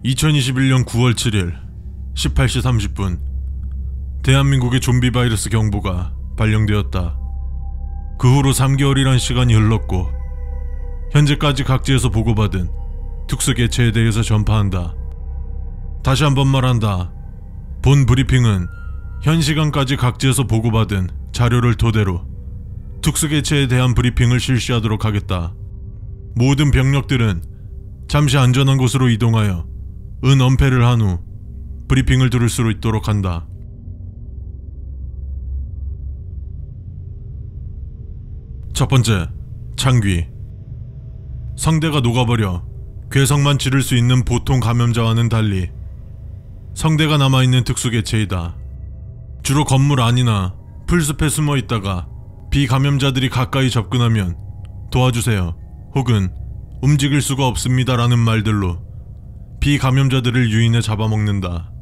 2021년 9월 7일 18시 30분 대한민국의 좀비 바이러스 경보가 발령되었다. 그 후로 3개월이란 시간이 흘렀고 현재까지 각지에서 보고받은 특수 개체에 대해서 전파한다. 다시 한번 말한다. 본 브리핑은 현 시간까지 각지에서 보고받은 자료를 토대로 특수 개체에 대한 브리핑을 실시하도록 하겠다. 모든 병력들은 잠시 안전한 곳으로 이동하여 은엄폐를 한 후 브리핑을 들을 수 있도록 한다. 첫 번째, 창귀. 성대가 녹아버려 괴성만 지를 수 있는 보통 감염자와는 달리 성대가 남아있는 특수개체이다. 주로 건물 안이나 풀숲에 숨어있다가 비감염자들이 가까이 접근하면 도와주세요 혹은 움직일 수가 없습니다 라는 말들로 비감염자들을 유인해 잡아먹는다.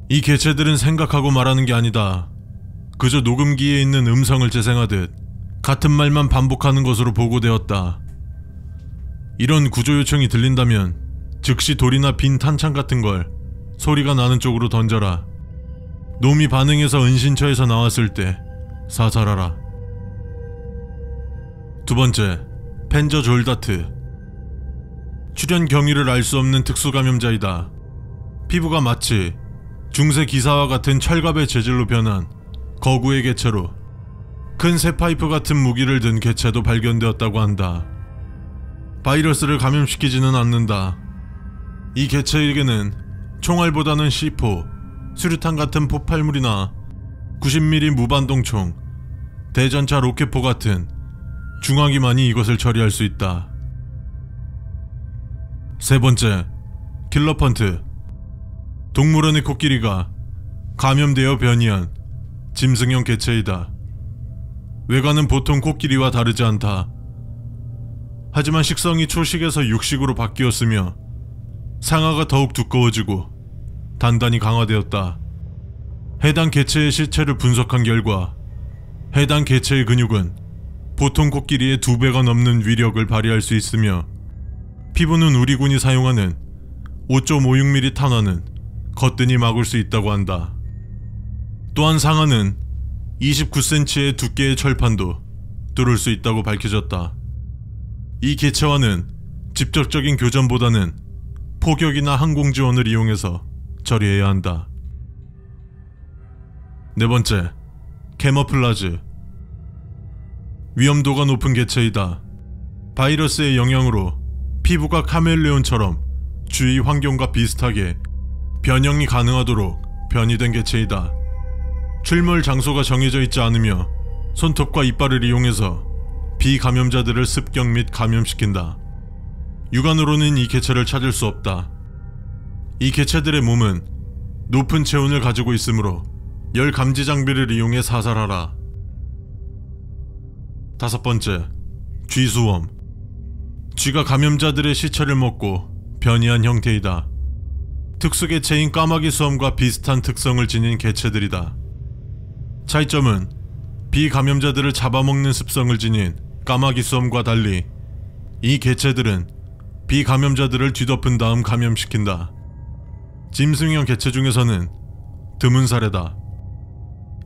이 개체들은 생각하고 말하는 게 아니다. 그저 녹음기에 있는 음성을 재생하듯 같은 말만 반복하는 것으로 보고되었다. 이런 구조 요청이 들린다면 즉시 돌이나 빈 탄창 같은 걸 소리가 나는 쪽으로 던져라. 놈이 반응해서 은신처에서 나왔을 때 사살하라. 두 번째, 펜저 졸다트. 출현 경위를 알 수 없는 특수감염자이다. 피부가 마치 중세 기사와 같은 철갑의 재질로 변한 거구의 개체로 큰 쇠파이프 같은 무기를 든 개체도 발견되었다고 한다. 바이러스를 감염시키지는 않는다. 이 개체에게는 총알보다는 C4, 수류탄 같은 폭발물이나 90mm 무반동총, 대전차 로켓포 같은 중화기만이 이것을 처리할 수 있다. 세 번째, 킬러펀트. 동물원의 코끼리가 감염되어 변이한 짐승형 개체이다. 외관은 보통 코끼리와 다르지 않다. 하지만 식성이 초식에서 육식으로 바뀌었으며 상아가 더욱 두꺼워지고 단단히 강화되었다. 해당 개체의 시체를 분석한 결과 해당 개체의 근육은 보통 코끼리의 2배가 넘는 위력을 발휘할 수 있으며 피부는 우리 군이 사용하는 5.56mm 탄환은 거뜬히 막을 수 있다고 한다. 또한 상아는 29cm의 두께의 철판도 뚫을 수 있다고 밝혀졌다. 이 개체와는 직접적인 교전보다는 포격이나 항공 지원을 이용해서 처리해야 한다. 네 번째, 캐머플라즈. 위험도가 높은 개체이다. 바이러스의 영향으로 피부가 카멜레온처럼 주위 환경과 비슷하게 변형이 가능하도록 변이된 개체이다. 출몰 장소가 정해져 있지 않으며 손톱과 이빨을 이용해서 비감염자들을 습격 및 감염시킨다. 육안으로는 이 개체를 찾을 수 없다. 이 개체들의 몸은 높은 체온을 가지고 있으므로 열 감지 장비를 이용해 사살하라. 다섯 번째, 쥐수염. 쥐가 감염자들의 시체를 먹고 변이한 형태이다. 특수개체인 까마귀 수염과 비슷한 특성을 지닌 개체들이다. 차이점은 비감염자들을 잡아먹는 습성을 지닌 까마귀 수염과 달리 이 개체들은 비감염자들을 뒤덮은 다음 감염시킨다. 짐승형 개체 중에서는 드문 사례다.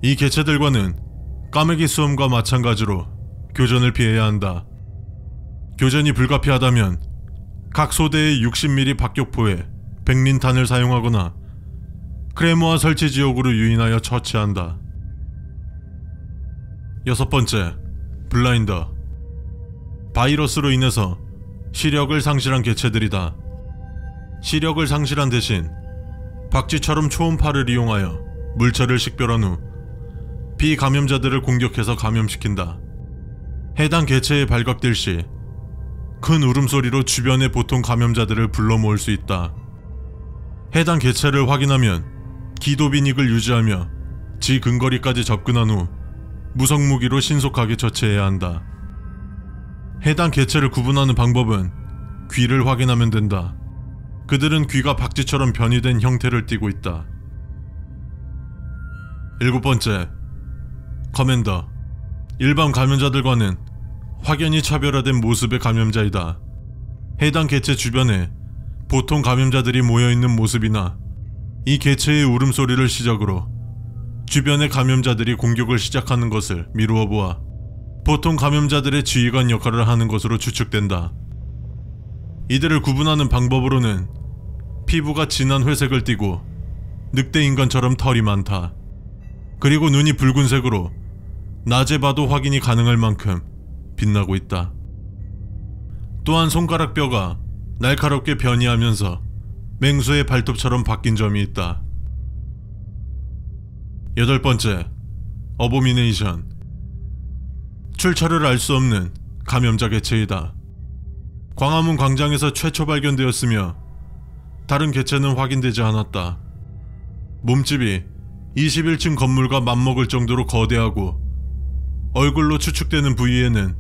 이 개체들과는 까마귀 수염과 마찬가지로 교전을 피해야 한다. 교전이 불가피하다면 각 소대의 60mm 박격포에 백린탄을 사용하거나 크레모아 설치 지역으로 유인하여 처치한다. 여섯 번째, 블라인더. 바이러스로 인해서 시력을 상실한 개체들이다. 시력을 상실한 대신 박쥐처럼 초음파를 이용하여 물체를 식별한 후 비감염자들을 공격해서 감염시킨다. 해당 개체에 발각될 시 큰 울음소리로 주변의 보통 감염자들을 불러 모을 수 있다. 해당 개체를 확인하면 기도빈익을 유지하며 지 근거리까지 접근한 후 무성무기로 신속하게 처치해야 한다. 해당 개체를 구분하는 방법은 귀를 확인하면 된다. 그들은 귀가 박쥐처럼 변이된 형태를 띠고 있다. 일곱 번째, 커맨더. 일반 감염자들과는 확연히 차별화된 모습의 감염자이다. 해당 개체 주변에 보통 감염자들이 모여있는 모습이나 이 개체의 울음소리를 시작으로 주변의 감염자들이 공격을 시작하는 것을 미루어 보아 보통 감염자들의 지휘관 역할을 하는 것으로 추측된다. 이들을 구분하는 방법으로는 피부가 진한 회색을 띠고 늑대인간처럼 털이 많다. 그리고 눈이 붉은색으로 낮에 봐도 확인이 가능할 만큼 빛나고 있다. 또한 손가락 뼈가 날카롭게 변이하면서 맹수의 발톱처럼 바뀐 점이 있다. 8번째, 어보미네이션. 출처를 알 수 없는 감염자 개체이다. 광화문 광장에서 최초 발견되었으며 다른 개체는 확인되지 않았다. 몸집이 21층 건물과 맞먹을 정도로 거대하고 얼굴로 추측되는 부위에는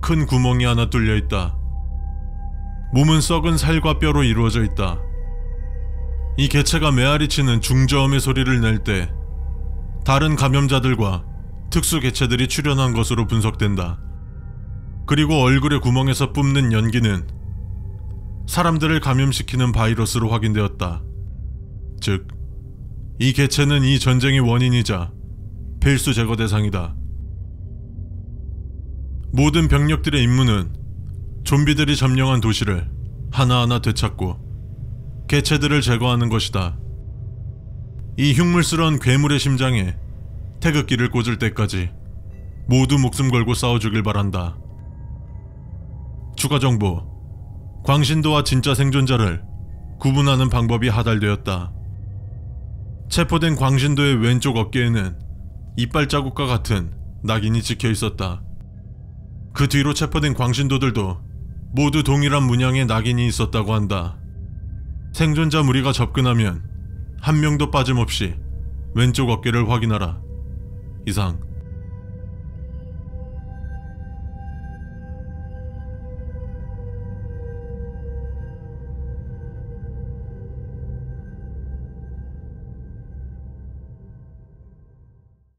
큰 구멍이 하나 뚫려 있다. 몸은 썩은 살과 뼈로 이루어져 있다. 이 개체가 메아리치는 중저음의 소리를 낼 때 다른 감염자들과 특수 개체들이 출현한 것으로 분석된다. 그리고 얼굴의 구멍에서 뿜는 연기는 사람들을 감염시키는 바이러스로 확인되었다. 즉, 이 개체는 이 전쟁의 원인이자 필수 제거 대상이다. 모든 병력들의 임무는 좀비들이 점령한 도시를 하나하나 되찾고 개체들을 제거하는 것이다. 이 흉물스러운 괴물의 심장에 태극기를 꽂을 때까지 모두 목숨 걸고 싸워주길 바란다. 추가 정보. 광신도와 진짜 생존자를 구분하는 방법이 하달되었다. 체포된 광신도의 왼쪽 어깨에는 이빨 자국과 같은 낙인이 찍혀 있었다. 그 뒤로 체포된 광신도들도 모두 동일한 문양의 낙인이 있었다고 한다. 생존자 무리가 접근하면 한 명도 빠짐없이 왼쪽 어깨를 확인하라. 이상.